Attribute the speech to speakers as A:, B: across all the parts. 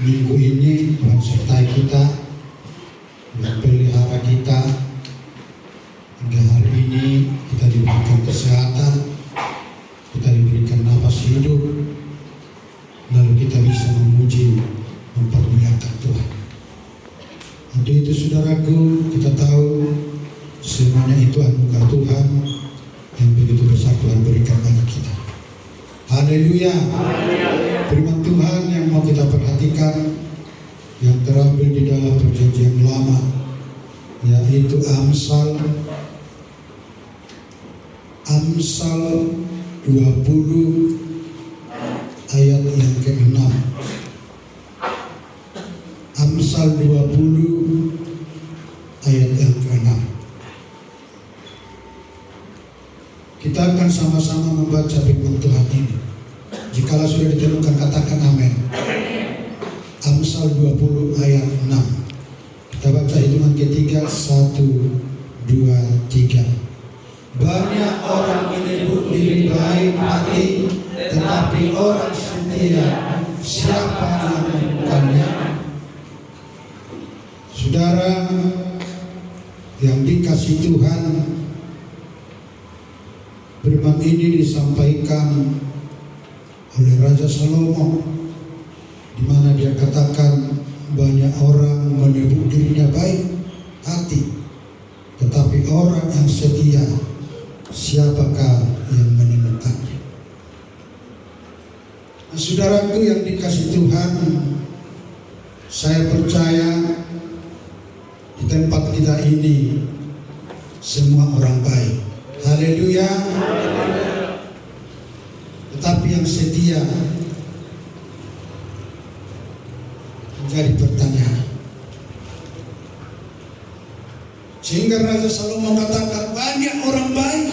A: Minggu ini Tuhan sertai kita, Tuhan pelihara kita, hingga hari ini kita diberikan kesehatan, kita diberikan napas hidup, lalu kita bisa memuji, mempermuliakan Tuhan. Untuk itu saudaraku, kita tahu semuanya itu anugerah Tuhan yang begitu besar Tuhan berikan bagi kita. Haleluya. Firman Tuhan yang mau kita perhatikan yang terambil di dalam perjanjian lama, yaitu Amsal 20 ayat yang ke-6. Amsal 20 ayat yang ke-6. Kita akan sama-sama membaca firman Tuhan ini. Jikalau sudah ditemukan, katakan amin. Amsal 20 ayat 6. Kita baca hitungan ketiga, 1, 2, 3. Banyak orang menyebut diri baik hati, tetapi orang setia siapa yang menemukannya? Saudara yang dikasih Tuhan, firman ini disampaikan oleh Raja Salomo, di mana dia katakan banyak orang menyebut dirinya baik hati, tetapi orang yang setia siapakah yang menemukannya? Nah, saudaraku yang dikasih Tuhan, saya percaya di tempat kita ini semua orang baik. Haleluya. Tetapi yang setia menjadi pertanyaan. Sehingga Raja Salomo katakan banyak orang baik,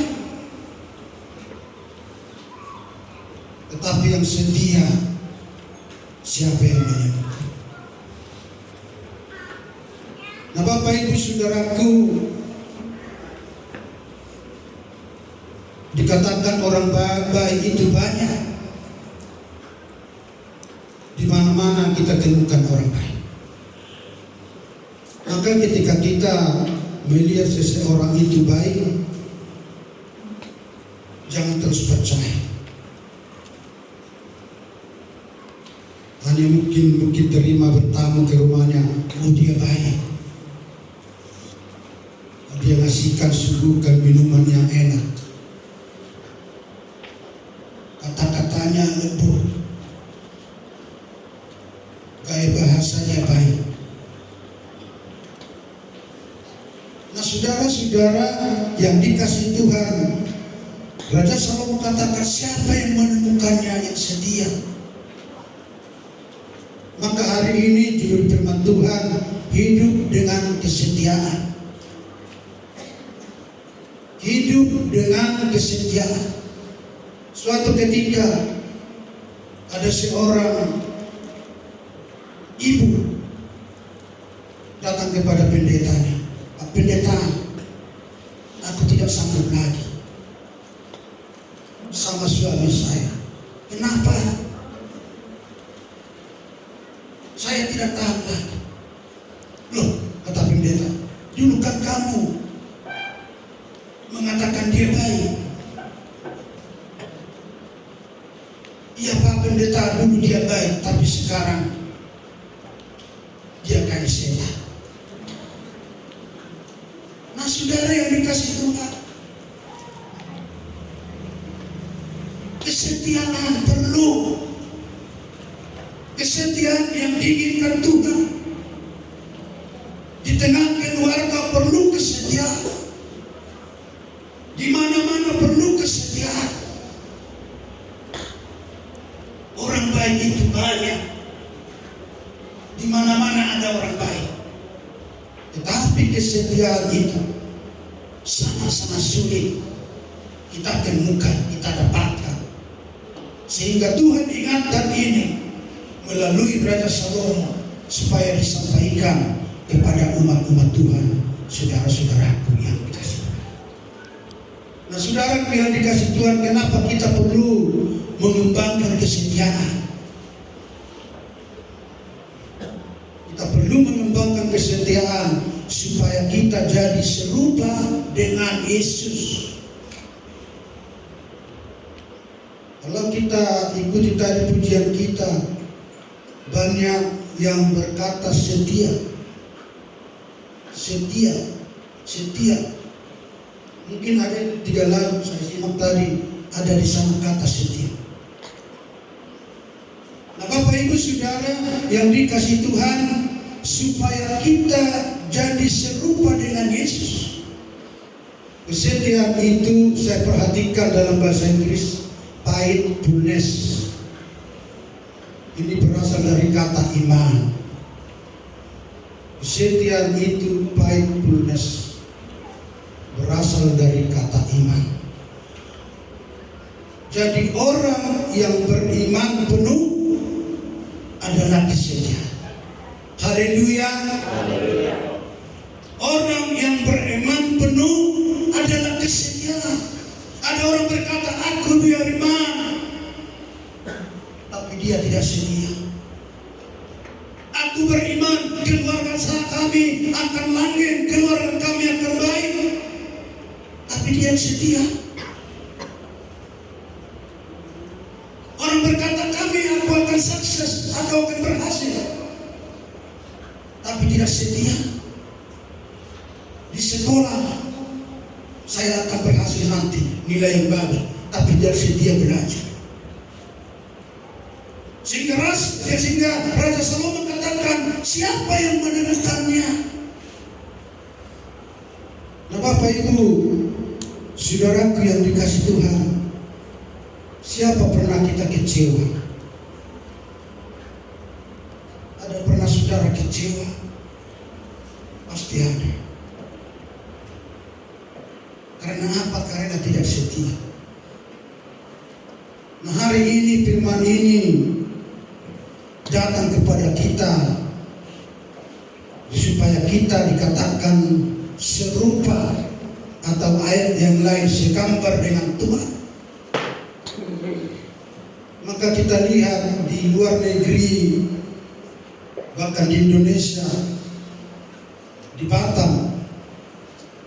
A: tetapi yang setia siapa yang menemukan? Nah, Bapak Ibu saudaraku, dikatakan orang baik itu banyak. Di mana-mana kita temukan orang baik. Maka ketika kita melihat seseorang itu baik, jangan terus percaya. Hanya mungkin terima bertamu ke rumahnya, oh dia baik, dia ngasihkan, suguhkan minuman yang enak, kata-katanya lembut, gaya bahasanya baik. Nah, saudara-saudara yang dikasih Tuhan, Raja Salomo katakan siapa yang menemukannya yang setia? Maka hari ini judul firman Tuhan, hidup dengan kesetiaan. Hidup dengan kesetiaan. Suatu ketika ada seorang ibu datang kepada pendetanya. Pak pendeta, aku tidak sanggup lagi sama suami saya. Kenapa? Saya tidak tahan lagi. Loh, kata pendeta, dulu kan kamu mengatakan dia baik. Iya Pak pendeta, dulu dia baik, tapi sekarang dia kayak setan. Nah, saudara yang dikasih Tuhan, kesetiaan perlu. Kesetiaan yang diinginkan Tuhan. Di tengah keluarga perlu kesetiaan. Di mana-mana perlu kesetiaan. Orang baik itu banyak. Di mana-mana ada orang baik. Tetapi kesetiaan itu sama-sama sulit kita temukan, kita dapatkan. Sehingga Tuhan ingatkan ini melalui Raja Salomo supaya disampaikan kepada umat-umat Tuhan, saudara-saudaraku yang dikasih. Nah, saudaraku yang dikasih Tuhan, kenapa kita perlu mengembangkan kesetiaan? perlu mengembangkan kesetiaan supaya kita jadi serupa dengan Yesus. Kalau kita ikuti tadi pujian kita, banyak yang berkata setia. Mungkin ada 3 lagu saya simak tadi, ada di sana kata setia. Nah, Bapak Ibu Saudara yang dikasih Tuhan, supaya kita jadi serupa dengan Yesus. Kesetiaan itu saya perhatikan dalam bahasa Inggris, faithfulness. Ini berasal dari kata iman. Kesetiaan itu faithfulness, berasal dari kata iman. Jadi orang yang beriman penuh adalah kesetiaan. Haleluya. Orang yang beriman penuh adalah kesetiaan. Ada orang berkata, aku beriman, tapi dia tidak setia. Aku beriman, keluarga kami akan langgeng, keluarga kami akan baik, tapi dia setia. Orang berkata, aku akan sukses, aku akan berhasil, tapi tidak setia. Di sekolah saya akan berhasil nanti, nilai yang bagus, tapi dia setia belajar. Sehingga Raja Salomo katakan, siapa yang menemukannya? Nah, Bapak Ibu Saudaraku yang dikasih Tuhan, siapa pernah kita kecewa? Ada pernah saudara kecewa? Pasti ada. Karena apa? Karena tidak setia. Nah, hari ini firman ini datang kepada kita supaya kita dikatakan serupa, atau ayat yang lain segambar dengan Tuhan. Maka kita lihat di luar negeri, bahkan di Indonesia, di Batam,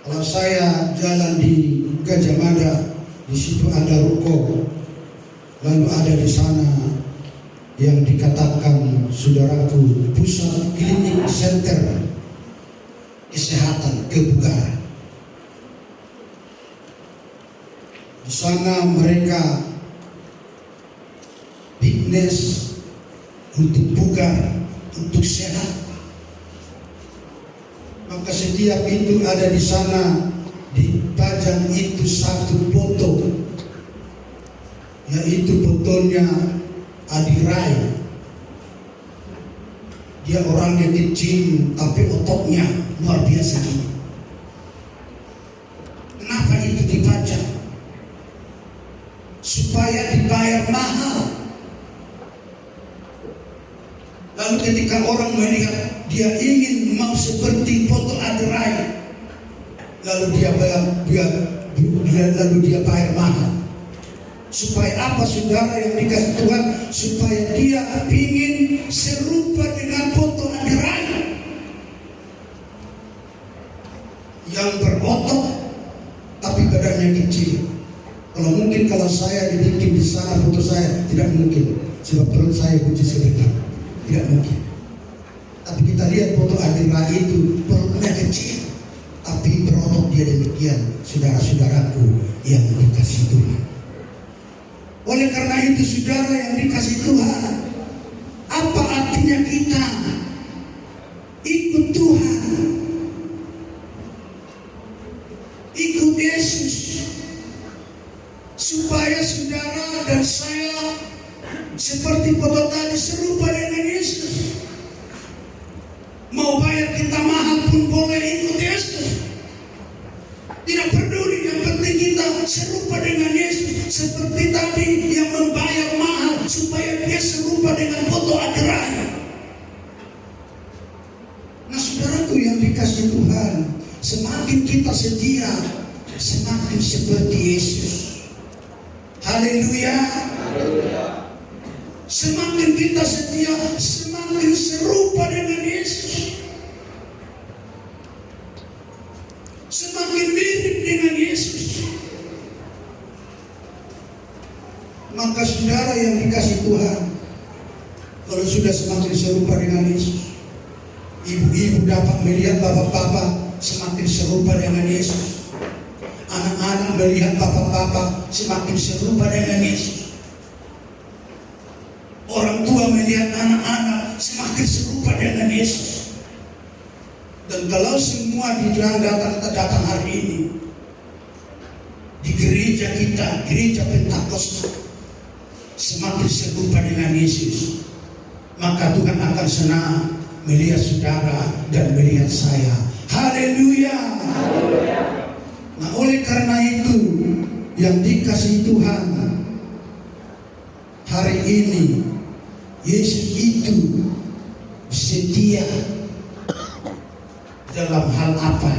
A: kalau saya jalan di Gajah Mada, di situ ada ruko, lalu ada di sana yang dikatakan saudaraku pusat klinik center kesehatan kebugaran. Di sana mereka fitness untuk bugar, untuk sehat. Maka setiap itu ada di sana, dipajang itu satu foto, yaitu fotonya Adi Rai. Dia orangnya kecil tapi ototnya luar biasa ini. Kenapa itu dipajang? Supaya dibayar mahal. Lalu ketika orang melihat dia ingin mau seperti foto Adi Rai, lalu dia bayar mahal. Supaya apa saudara yang dikasih Tuhan? Supaya dia ingin serupa dengan foto Adi Rai yang berotot tapi badannya kecil. Kalau saya dibikin di sana foto saya, tidak mungkin, sebab perut saya kecil sebentar, tidak mungkin. Tapi kita lihat foto Adi Rai itu perutnya kecil tapi berotot dia demikian, saudara-saudaraku yang dikasih Tuhan. Oleh karena itu saudara yang dikasih Tuhan, apa artinya kita ikut Tuhan, ikut Yesus, supaya saudara dan saya seperti foto tadi serupa dengan Yesus. Mau bayar kita mahal pun boleh ikut Yesus. Tidak peduli, yang penting kita serupa dengan Yesus. Seperti tadi yang membayar mahal supaya dia serupa dengan foto Adi Rai. Nah saudaraku yang dikasih Tuhan, semakin kita setia, semakin seperti Yesus. Haleluya. Semakin kita setia, semakin serupa dengan Yesus. Kalau sudah semakin serupa dengan Yesus, ibu-ibu dapat melihat bapak-bapak semakin serupa dengan Yesus. Anak-anak melihat bapak-bapak semakin serupa dengan Yesus. Orang tua melihat anak-anak semakin serupa dengan Yesus. Dan kalau semua yang datang hari ini di gereja kita, gereja Pentakosta, semakin serupa dengan Yesus, maka Tuhan akan senang melihat saudara dan melihat saya. Haleluya. Nah, oleh karena itu yang dikasihi Tuhan, hari ini Yesus itu setia dalam hal apa?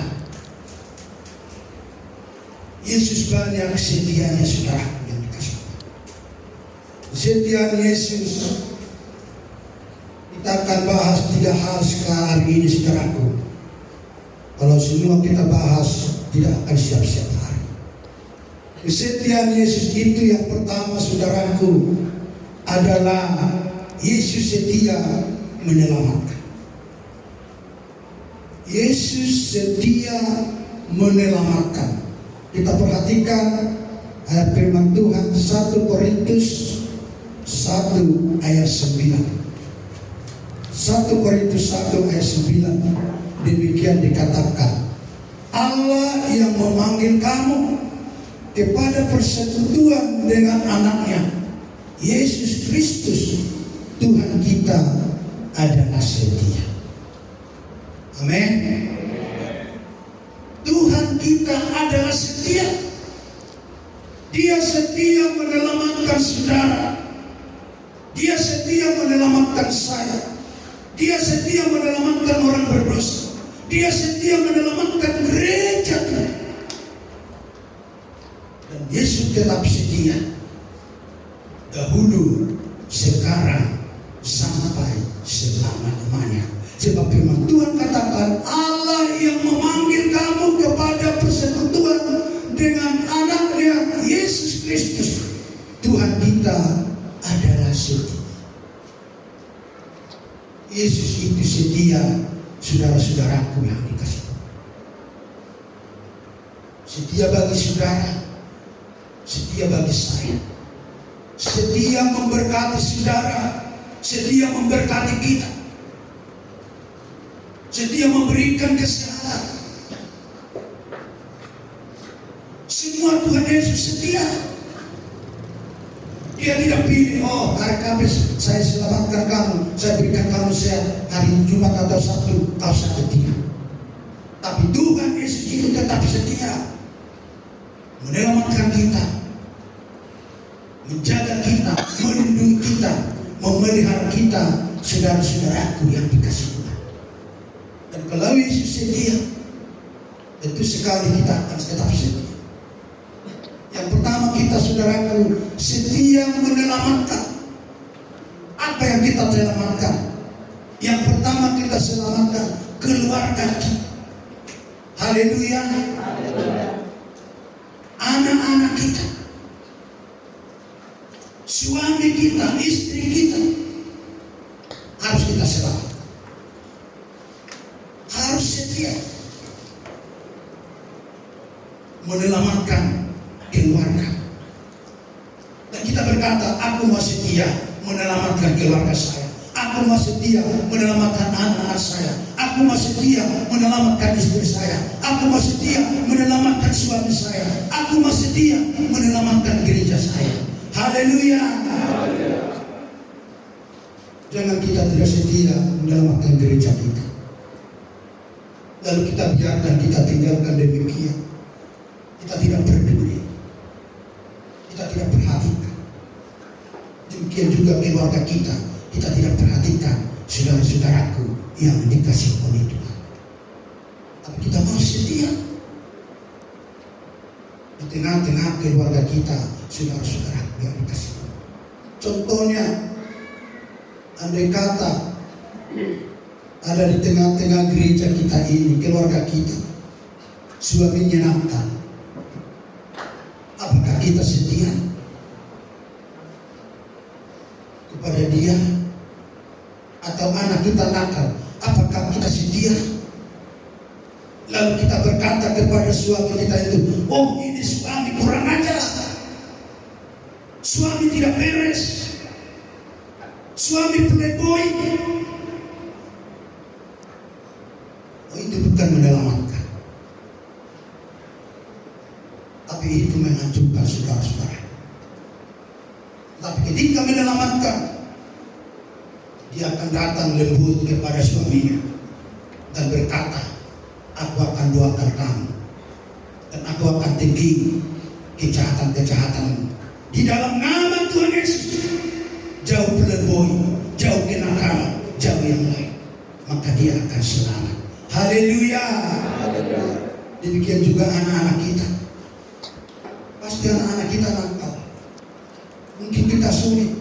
A: Yesus banyak setianya, saudara yang dikasihi. Setia Yesus. Kita akan bahas 3 hal sekali ini, saudaraku. Kalau semua kita bahas, tidak akan siap-siap hari. Kesetiaan Yesus itu yang pertama, saudaraku, adalah Yesus setia menyelamatkan. Yesus setia menyelamatkan. Kita perhatikan ayat firman Tuhan 1 Korintus 1 ayat 9. 1 Korintus 1 ayat 9. Demikian dikatakan, Allah yang memanggil kamu kepada persekutuan dengan anaknya Yesus Kristus Tuhan kita adalah setia. Amin. Tuhan kita adalah setia. Dia setia menyelamatkan saudara. Dia setia menyelamatkan saya. Dia setia menyelamatkan orang berdosa. Dia setia menyelamatkan gereja. Dan Yesus tetap setia. Dahulu, sekarang, sampai selama-lamanya. Sebab firman Tuhan katakan, Allah yang memanggil kamu kepada persekutuan dengan anaknya Yesus Kristus Tuhan kita adalah setia. Yesus itu setia, saudara-saudaraku yang dikasihi. Setia bagi saudara, setia bagi saya. Setia memberkati saudara, setia memberkati kita. Setia memberikan kesehatan. Semua Tuhan Yesus setia. Dia tidak pilih, oh hari Kamis saya selamatkan kamu, saya berikan kamu sehat, hari Jumat atau Sabtu kau sakit tidak. Tapi Tuhan Yesus itu tetap setia, menyelamatkan kita, menjaga kita, melindungi kita, memelihara kita, saudara-saudaraku yang dikasihi Tuhan. Dan kalau Yesus setia, tentu sekali kita akan tetap setia. Yang pertama kita, saudaraku, setia menyelamatkan. Apa yang kita selamatkan? Yang pertama kita selamatkan keluarga kita. Haleluya. Anak-anak kita, suami kita, istri kita, harus kita selamatkan. Harus setia menyelamatkan keluarga. Dan kita berkata, aku mau setia menyelamatkan keluarga saya. Aku mau setia menyelamatkan anak-anak saya. Aku mau setia menyelamatkan istri saya. Aku mau setia menyelamatkan suami saya. Aku mau setia menyelamatkan gereja saya. Haleluya. Jangan kita tidak setia menyelamatkan gereja kita, lalu kita biarkan, kita tinggalkan demikian. Kita tidak peduli, kita tidak perhatikan. Demikian juga keluarga kita, kita tidak perhatikan saudara-saudaraku yang dikasihi oleh Tuhan. Tapi kita mau setia di tengah-tengah keluarga kita, saudara-saudaraku yang dikasihi. Contohnya, andai kata ada di tengah-tengah gereja kita ini, keluarga kita, suaminya nakal, apakah kita setia kepada dia? atau anak kita nakal, apakah kita setia? Lalu kita berkata kepada suami kita itu, oh ini suami kurang ajar, suami tidak beres, suami playboy. Oh, itu bukan menyelamatkan, tapi itu menghancurkan saudara-saudara. Tapi ketika menyelamatkan, dia akan datang lembut kepada suaminya dan berkata, aku akan doakan kamu dan aku akan tinggi kejahatan-kejahatan di dalam nama Tuhan Yesus. Jauh playboy, jauh kenakalan, jauh yang lain, maka dia akan selamat. Haleluya. Demikian juga anak-anak kita. Pasti anak-anak kita nakal. Mungkin kita sulit,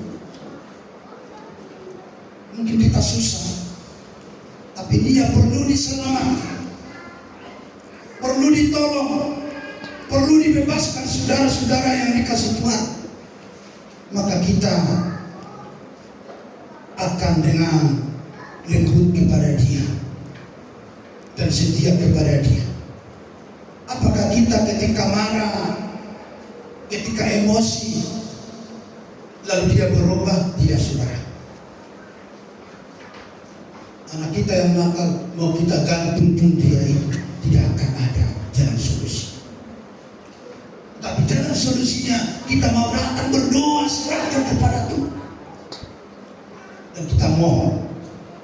A: mungkin kita susah, tapi dia perlu diselamatkan, perlu ditolong, perlu dibebaskan saudara-saudara yang dikasih Tuhan. Maka kita akan dengan lembut kepada dia dan setia kepada dia. Apakah kita ketika marah, ketika emosi, lalu dia berubah? Tidak, saudara. Anak kita yang nakal, mau kita gantung pun dia itu tidak akan ada jalan solusi. Tapi jalan solusinya kita mau datang berdoa, serahkan kepada Tuhan, dan kita mohon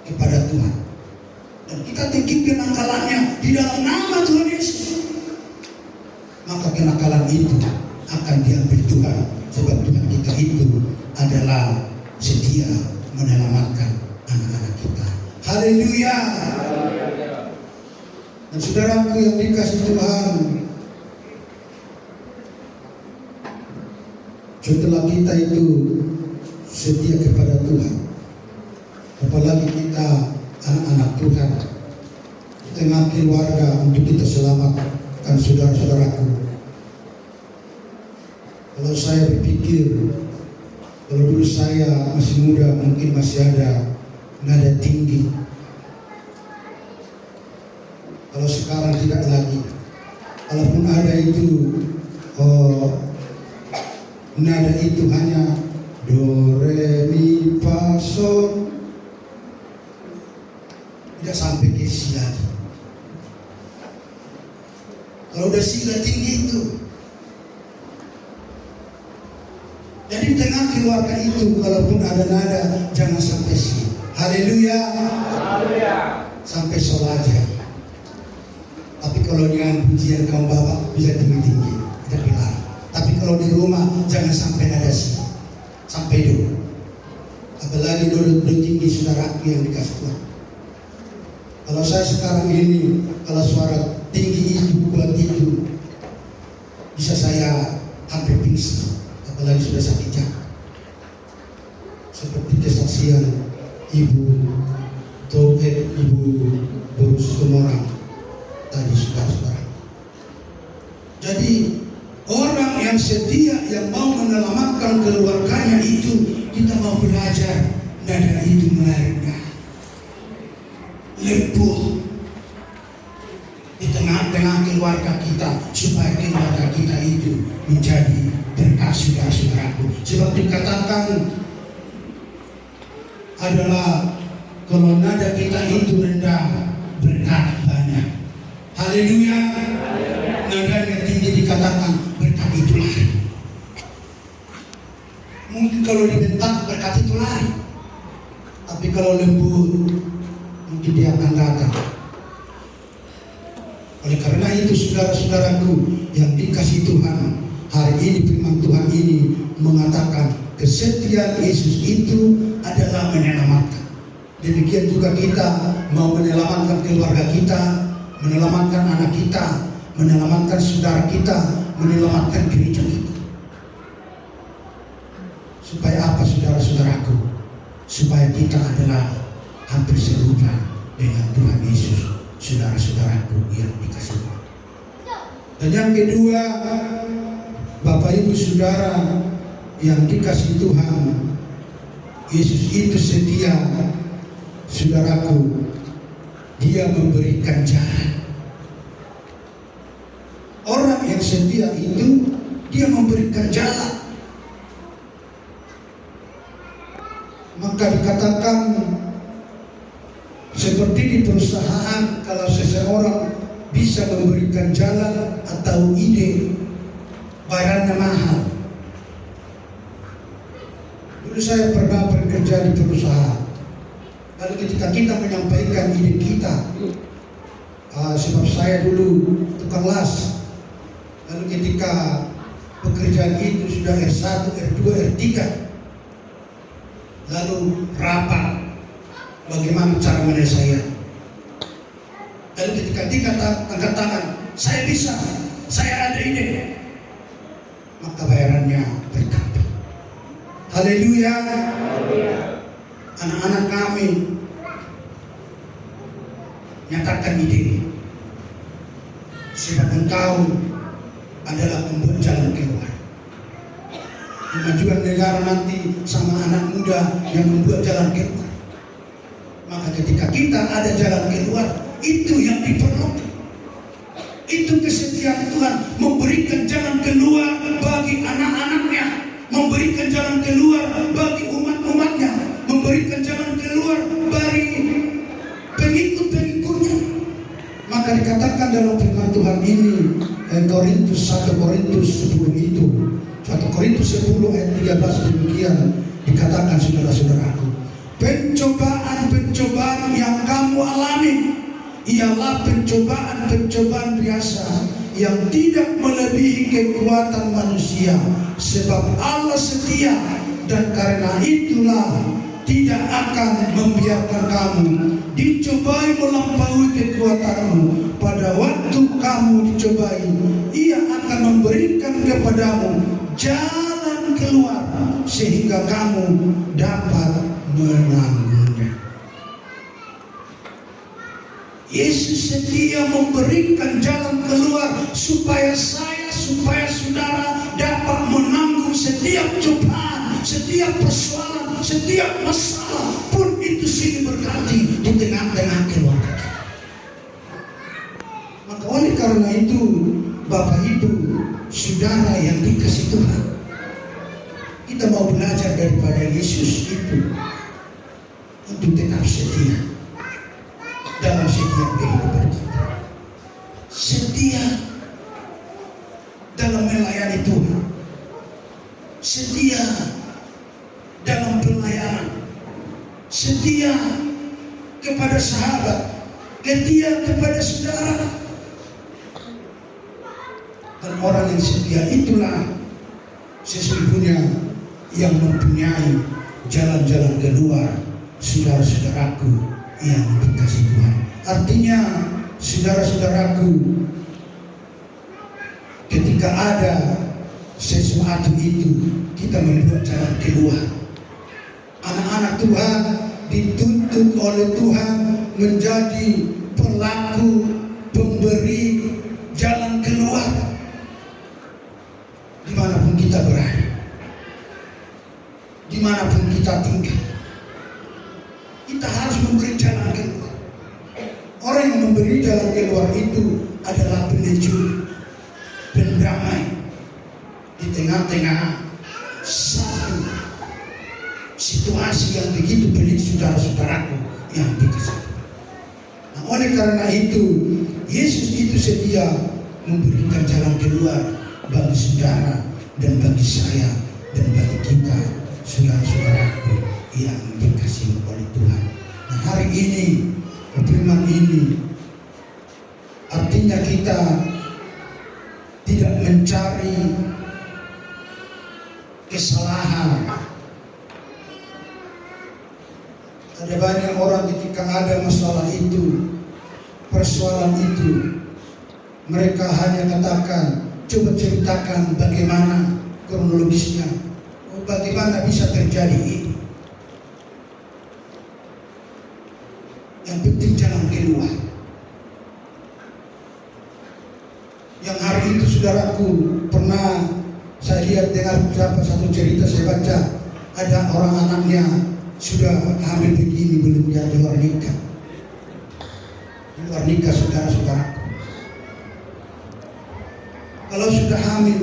A: kepada Tuhan, dan kita tinggi kenakalannya di dalam nama Tuhan Yesus. Maka kenakalan itu akan diambil Tuhan, sebab Tuhan kita itu adalah setia menyelamatkan anak-anak kita. Haleluya. Dan saudaraku yang dikasih Tuhan, setelah kita itu setia kepada Tuhan, apalagi kita anak-anak Tuhan, di tengah keluarga untuk kita selamatkan saudara-saudaraku. Kalau saya berpikir, kalau dulu saya masih muda, mungkin masih ada nada tinggi. Kalau sekarang tidak lagi. Kalaupun ada itu, nada itu hanya do, re, mi, fa, sol, tidak sampai ke si lagi. Kalau udah sila tinggi itu. Jadi di tengah keluarga itu, kalaupun ada nada, jangan sampai si. Haleluya. Sampai sol aja. Tapi kalau dengan pujian kaum bapak bisa tinggi-tinggi, tidak bilang. Tapi kalau di rumah jangan sampai ada si, sampai do. Apalagi do tinggi saudaraku yang dikasih Tuhan. Kalau saya sekarang ini, kalau suara tinggi itu, kuat itu, bisa saya hampir pingsan. Apalagi sudah sakit jantung. Seperti kesaksian Ibu Borus Tumorang tadi, saudara-saudara. Jadi orang yang setia, yang mau menyelamatkan keluarganya itu, kita mau belajar nada itu merendah, lembut di tengah-tengah keluarga kita, supaya keluarga kita itu menjadi berkah, saudara-saudaraku. Sebab dikatakan adalah kalau nada kita itu rendah, berkat banyak. Haleluya. Nadanya tinggi dikatakan berkat itu lari. Mungkin kalau dibentak berkat itu lari, tapi kalau lembut mungkin dia akan datang. Oleh karena itu saudara-saudaraku yang dikasih Tuhan, hari ini firman Tuhan ini mengatakan kesetiaan Yesus itu adalah menyelamatkan. Demikian juga kita mau menyelamatkan keluarga kita, menyelamatkan anak kita, menyelamatkan saudara kita, menyelamatkan gereja kita. Supaya apa, saudara-saudaraku? Supaya kita adalah hampir serupa dengan Tuhan Yesus, saudara-saudaraku yang dikasih Tuhan. Dan yang kedua, Bapak Ibu Saudara yang dikasih Tuhan, Yesus itu setia saudaraku, dia memberikan jalan. Orang yang setia itu dia memberikan jalan. Maka dikatakan seperti di perusahaan, kalau seseorang bisa memberikan jalan atau ide, bayarannya mahal. Dulu saya pernah bekerja di perusahaan. Lalu ketika kita menyampaikan ide kita, sebab saya dulu tukang las. Lalu ketika pekerjaan itu sudah R1, R2, R3, lalu rapat bagaimana cara menyelesaikan. Lalu ketika dia angkat tangan, saya bisa, saya ada ide, maka bayarannya bertambah. Haleluya. Anak-anak kami nyatakan ide, sebab engkau adalah pembuat jalan keluar. Kemajuan negara nanti sama anak muda yang membuat jalan keluar. Maka ketika kita ada jalan keluar, itu yang diperlukan. Itu kesetiaan Tuhan, memberikan jalan keluar bagi anak-anaknya, memberikan jalan keluar bagi umat-umatnya, memberikan jalan keluar bagi pengikut-pengikutnya. Maka dikatakan dalam firman Tuhan ini, Korintus 1 Korintus 10 itu, 1 Korintus 10 ayat 13 demikian dikatakan, saudara-saudaraku, pencobaan-pencobaan yang kamu alami ialah pencobaan-pencobaan biasa yang tidak melebihi kekuatan manusia, sebab Allah setia, dan karena itulah tidak akan membiarkan kamu dicobai melampaui kekuatanmu. Pada waktu kamu dicobai, Ia akan memberikan kepadamu jalan keluar sehingga kamu dapat menanggungnya. Yesus setia memberikan jalan keluar supaya saya, supaya saudara dapat menanggung setiap cobaan, setiap persoalan, setiap masalah pun itu silih berganti di tengah-tengah keluarga. Maka oleh karena itu, Bapak Ibu, saudara yang dikasihi Tuhan, kita mau belajar daripada Yesus itu untuk tetap setia dalam setiap kehidupan kita. Setia dalam melayani Tuhan, setia dalam pelayanan, setia kepada sahabat, setia kepada saudara. Dan orang yang setia itulah sesungguhnya yang mempunyai jalan-jalan keluar, saudara-saudaraku yang dikasihi Tuhan. Artinya, saudara-saudaraku, ketika ada sesuatu itu, kita membuat jalan keluar. Anak-anak Tuhan dituntut oleh Tuhan menjadi pelaku, pemberi jalan keluar dimanapun kita berada, dimanapun kita tinggal. Kita harus memberi jalan keluar. Orang yang memberi jalan keluar itu adalah peneduh, pendamai di tengah-tengah satu situasi yang begitu pelik, saudara-saudaraku yang dikasihi. Nah, oleh karena itu, Yesus itu setia memberikan jalan keluar bagi saudara dan bagi saya dan bagi kita, saudara-saudaraku yang dikasihi oleh Tuhan. Nah, hari ini, firman ini artinya kita tidak mencari kesalahan. Ada banyak orang ketika ada masalah itu, persoalan itu, mereka hanya katakan, coba ceritakan bagaimana kronologisnya, bagaimana bisa terjadi ini. Yang penting jalan keluar. Yang hari itu, saudaraku, pernah saya lihat dengar satu cerita, saya baca, ada orang anaknya sudah hamil begini belum jadi luar nikah. Di luar nikah saudara-saudaraku. Kalau sudah hamil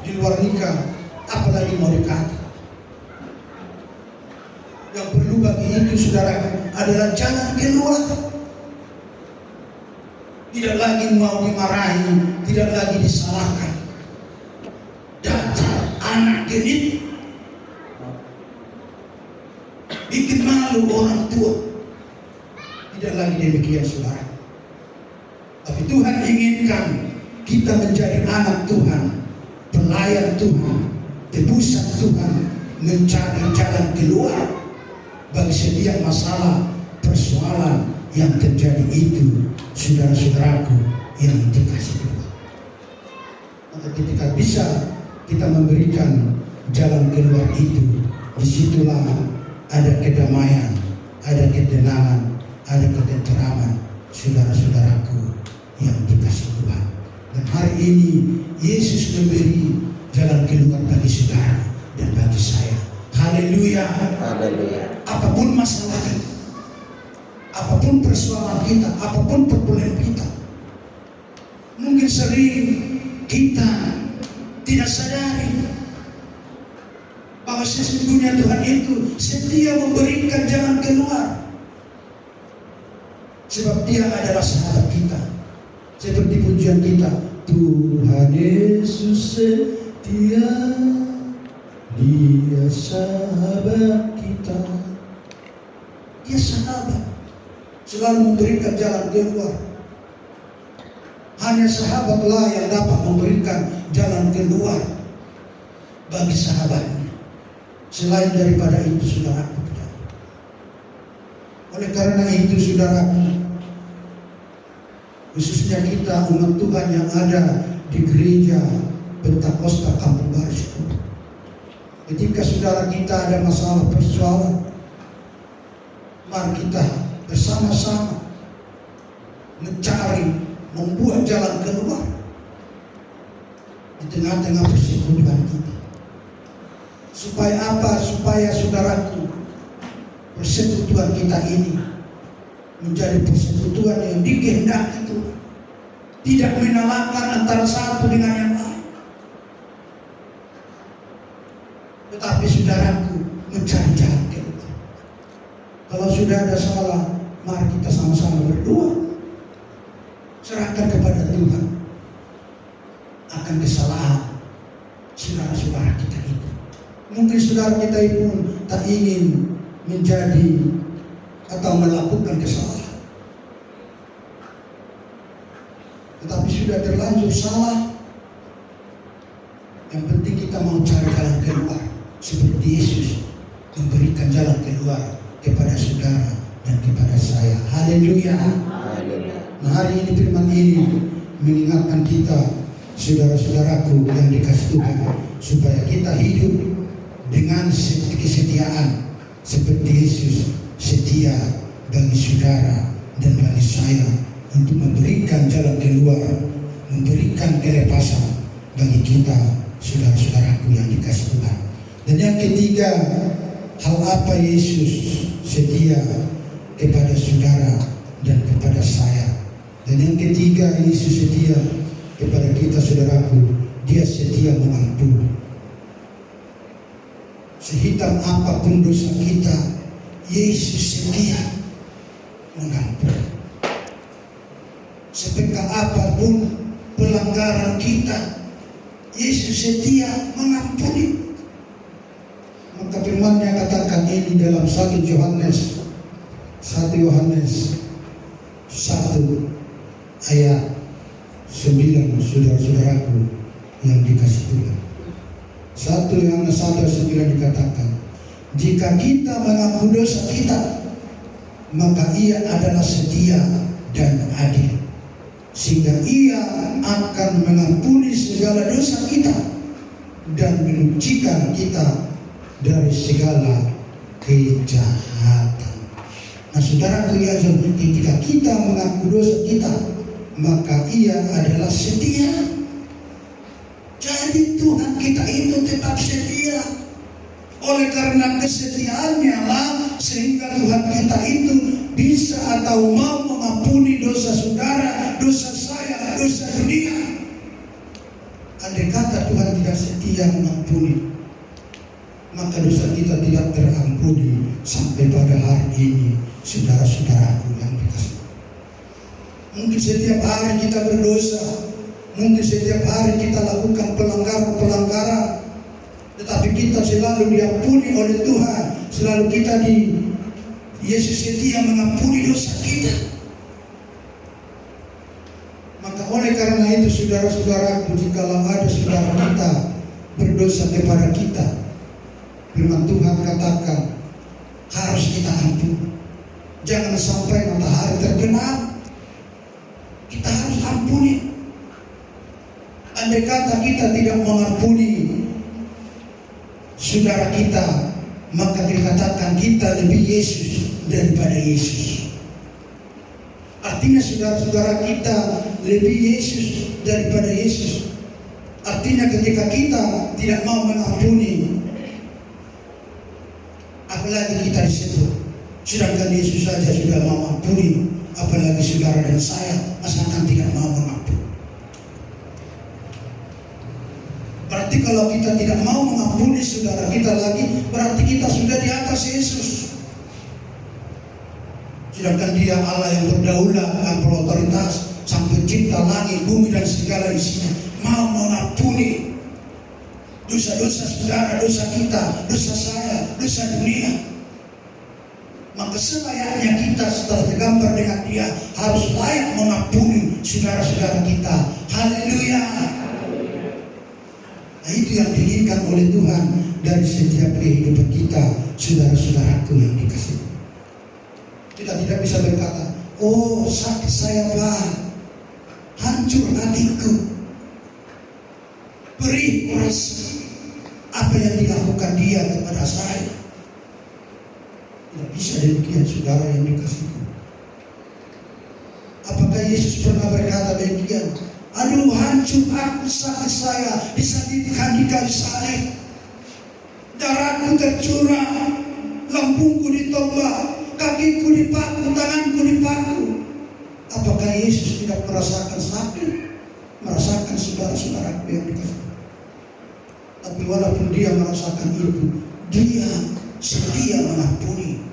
A: di luar nikah, apalagi mau dikata. Yang perlu bagi itu saudara adalah jalan keluar. Tidak lagi mau dimarahi, tidak lagi disalahkan. Dasar anak genit, bikin malu orang tua. Tidak lagi demikian saudara. Tapi Tuhan inginkan kita menjadi anak Tuhan, pelayan Tuhan, tebusan Tuhan, mencari jalan keluar bagi setiap masalah, persoalan yang terjadi itu, saudara-saudaraku yang dikasih Tuhan. Maka ketika bisa kita memberikan jalan keluar itu, disitulah ada kedamaian, ada ketenangan, ada ketenteraman, saudara-saudaraku yang dikasih Tuhan. Dan hari ini Yesus memberi jalan keluar bagi saudara dan bagi saya. Haleluya.
B: Haleluya.
A: Apapun masalah kita, apapun persoalan kita, apapun pergumulan kita, mungkin sering kita tidak sadari bahwa sesungguhnya Tuhan itu setia memberikan jalan keluar. Sebab Dia adalah sahabat kita. Seperti pujian kita, Tuhan Yesus setia, Dia sahabat kita. Dia sahabat, selalu memberikan jalan keluar. Hanya sahabatlah yang dapat memberikan jalan keluar bagi sahabatnya. Selain daripada itu saudaraku. Oleh karena itu saudaraku, khususnya kita umat Tuhan yang ada di gereja Pentakosta Kampung Baris, ketika saudara kita ada masalah persoalan, mari kita bersama-sama mencari, membuat jalan keluar di tengah-tengah persekutuan kita. Supaya apa? Supaya saudaraku, persekutuan kita ini menjadi persekutuan yang dikehendaki Tuhan, tidak menyalahkan antara satu dengan yang lain, tetapi saudaraku mencari jalan keluar. Kalau sudah ada salah, mari kita sama-sama berdoa, serahkan kepada Tuhan akan kesalahan saudara-saudara kita itu. Mungkin saudara kita itu tak ingin menjadi atau melakukan kesalahan, tetapi sudah terlanjur salah. Yang penting kita mau cari jalan keluar, seperti Yesus memberikan jalan keluar kepada saudara dan kepada saya. Haleluya. Nah, hari ini firman ini mengingatkan kita, saudara-saudaraku yang dikasih Tuhan, supaya kita hidup dengan kesetiaan seperti Yesus setia bagi saudara dan bagi saya, untuk memberikan jalan keluar, memberikan kelepasan bagi kita, saudara-saudaraku yang dikasih Tuhan. Dan yang ketiga, hal apa Yesus setia kepada saudara dan kepada saya. Dan yang ketiga, Yesus setia kepada kita, saudaraku, Dia setia mengampuni. Sehitam apapun dosa kita, Yesus setia mengampuni. Sepeka apapun pelanggaran kita, Yesus setia mengampuni. Maka firman-Nya katakan ini dalam 1 Yohanes 1 ayat 9, saudara-saudaraku yang dikasih Tuhan. 1 Yohanes 1:9 dikatakan, jika kita mengaku dosa kita, maka Ia adalah setia dan adil, sehingga Ia akan mengampuni segala dosa kita dan menyucikan kita dari segala kejahatan. Nah, saudaraku yang ketika kita mengaku dosa kita, maka Ia adalah setia. Jadi Tuhan kita itu tetap setia. Oleh karena kesetiaannya lah sehingga Tuhan kita itu bisa atau mau mengampuni dosa saudara, dosa saya, dosa dunia. Andai kata Tuhan tidak setia mengampuni, maka dosa kita tidak terampuni sampai pada hari ini, saudara-saudaraku yang dikasihi. Mungkin setiap hari kita berdosa, mungkin setiap hari kita lakukan pelanggaran-pelanggaran, tetapi kita selalu diampuni oleh Tuhan. Selalu kita Yesus setia mengampuni dosa kita. Maka oleh karena itu saudara-saudaraku, jikalau ada saudara kita berdosa kepada kita, firman Tuhan katakan harus kita ampuni. Jangan sampai matahari terbenam, kita harus ampuni. Andai kata kita tidak mengampuni saudara kita, maka dikatakan kita lebih Yesus daripada Yesus. Artinya saudara-saudara kita lebih Yesus daripada Yesus. Artinya ketika kita tidak mau mengampuni, apalagi kita disebut, sedangkan Yesus saja sudah mau mengampuni, apalagi saudara dan saya asalkan tidak mau mengampuni. Berarti kalau kita tidak mau mengampuni saudara kita lagi, berarti kita sudah di atas Yesus. Sedangkan Dia Allah yang berdaulat, yang berotoritas, Sang Pencipta langit, bumi dan segala isinya, mau mengampuni dosa-dosa saudara, dosa kita, dosa saya, dosa dunia. Maka selayaknya kita setelah tergambar dengan Dia harus layak mengampuni saudara-saudara kita. Haleluya. Nah, itu yang diinginkan oleh Tuhan dari setiap kehidupan kita, saudara-saudaraku yang dikasihi. Kita tidak bisa berkata, oh sakit saya Pak, hancur hatiku, perih rasa apa yang dilakukan dia kepada saya. Tidak bisa demikian saudara yang dikasihi. Apakah Yesus pernah berkata demikian? Aduh hancur aku, sakit saya, disalibkan di kayu salib, darahku tercurah, lambungku ditombak, kakiku dipaku, tanganku dipaku. Apakah Yesus tidak merasakan sakit? Merasakan saudara-saudaraku yang dikasihi. Tapi walaupun Dia merasakan itu, Dia setia mengampuni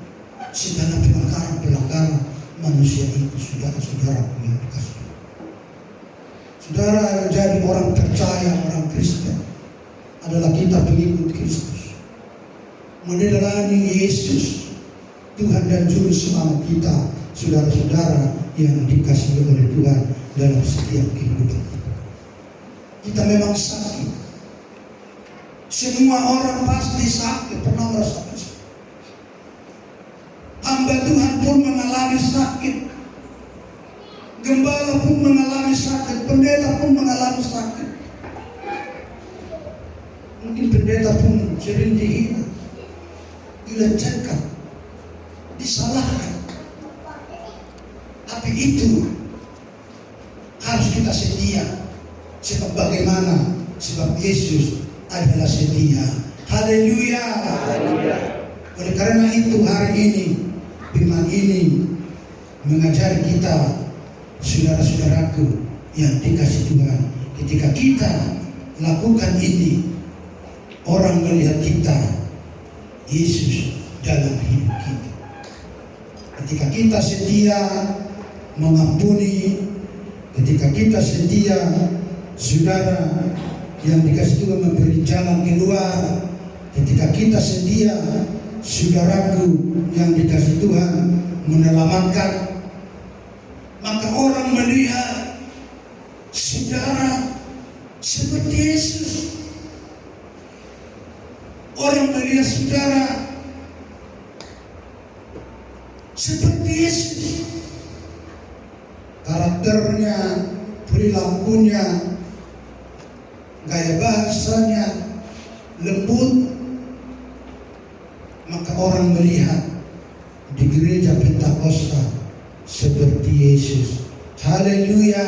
A: segala pelanggaran-pelanggaran manusia itu, saudara-saudaraku yang dikasihi. Saudara yang jadi orang percaya, orang Kristen adalah kita pengikut Kristus, meneladani Yesus, Tuhan dan Juru Selamat kita, saudara-saudara yang dikasihi oleh Tuhan dalam setiap kehidupan kita. Kita memang sakit. Semua orang pasti sakit, pernah merasakan sakit. Hamba Tuhan pun mengalami sakit. Gembala pun mengalami sakit, pendeta pun mengalami sakit. Mungkin pendeta pun sering dihina, dilecehkan, disalahkan. Tapi itu harus kita setia. Sebab bagaimana? Sebab Yesus adalah setia. Haleluya. Oleh karena itu hari ini firman ini mengajari kita, saudara-saudaraku yang dikasihi Tuhan, ketika kita lakukan ini, orang melihat kita Yesus dalam hidup kita. Ketika kita setia mengampuni, ketika kita setia, saudara yang dikasihi Tuhan, memberi jalan keluar, ketika kita setia, saudaraku yang dikasihi Tuhan, menyelamatkan, maka orang melihat saudara seperti Yesus. Orang melihat saudara seperti Yesus. Karakternya, perilakunya, gaya bahasanya lembut, maka orang melihat di gereja Pentakosta seperti Yesus. Haleluya.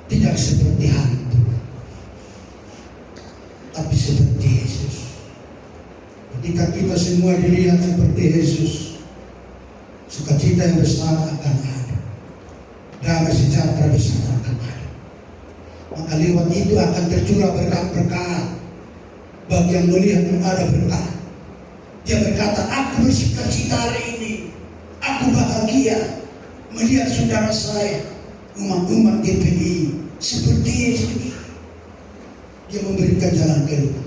A: Tidak seperti hantu, tapi seperti kita semua dilihat seperti Yesus, sukacita yang besar akan ada, damai sejahtera besar akan ada. Maka lewat itu akan tercurah berkat-berkat bagi yang melihat ada berkat. Dia berkata, aku bersukacita hari ini, aku bahagia melihat saudara saya, umat-umat GPI seperti Yesus. Dia memberikan jalan keluar.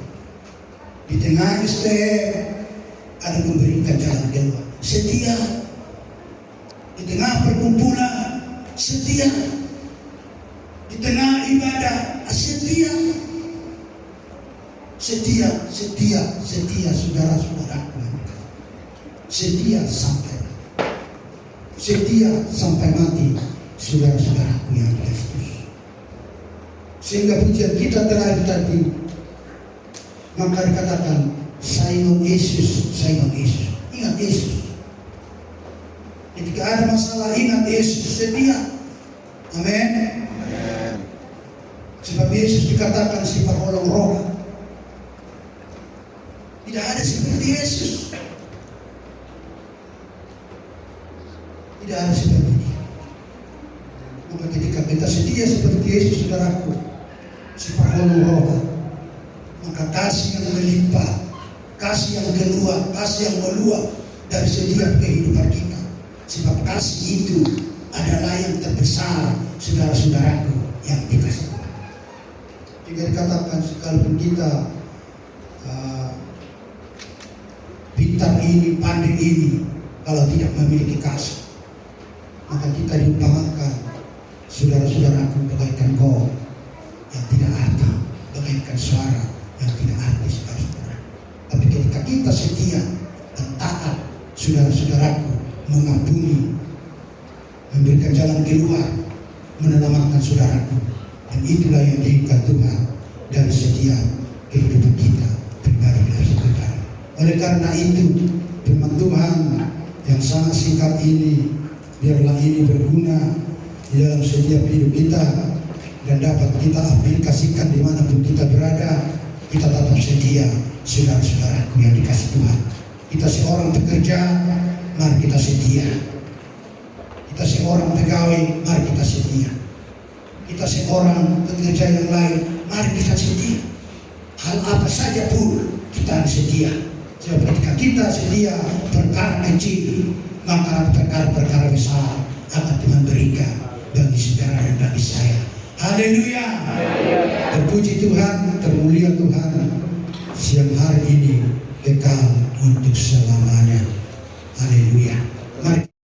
A: Di tengah STM ada memberikan jalan keluar. Setia. Di tengah perkumpulan setia. Di tengah ibadah setia. Setia saudara-saudaraku. Setia sampai mati saudara-saudaraku yang Kristus. Sehingga pujian kita terakhir tadi, maka dikatakan Simon Yesus. Ingat Yesus. Ketika ada masalah, ingat Yesus, setia. Amin. Sebab Yesus dikatakan si penolong roh. Tidak ada seperti Yesus. Tidak ada seperti dia. Maka ketika kita setia seperti Yesus, saudaraku, si penolong roh, maka kasih yang melimpah, kasih yang keluar, kasih yang meluap dari setiap kehidupan kita. Sebab kasih itu adalah yang terbesar, saudara-saudaraku yang dikasih Tuhan. Jika dikatakan sekalipun kita pintar ini, pandai ini, kalau tidak memiliki kasih, maka kita diumpamakan, saudara-saudaraku, bagaikan gong yang tidak arti, bagaikan suara yang tidak arti, saudara-saudara. Tapi ketika kita setia dan taat, saudara-saudaraku, mengampuni, memberikan jalan keluar, menyelamatkan saudaraku, dan itulah yang diinginkan Tuhan dari setiap kehidupan kita pribadi dan saudara. Oleh karena itu, firman Tuhan yang sangat singkat ini, biarlah ini berguna di dalam setiap hidup kita dan dapat kita aplikasikan dimanapun kita berada. Kita tetap setia, saudara-saudaraku yang dikasih Tuhan. Kita seorang pekerja, mari kita setia. Kita seorang pegawai, mari kita setia. Kita seorang pekerja yang lain, mari kita setia. Hal apa saja pun kita harus setia. Sebab ketika kita setia perkara kecil, maka perkara-perkara besar akan Tuhan berikan bagi saudara dan bagi saya. Haleluya. Terpuji Tuhan, termulia Tuhan. Siang hari ini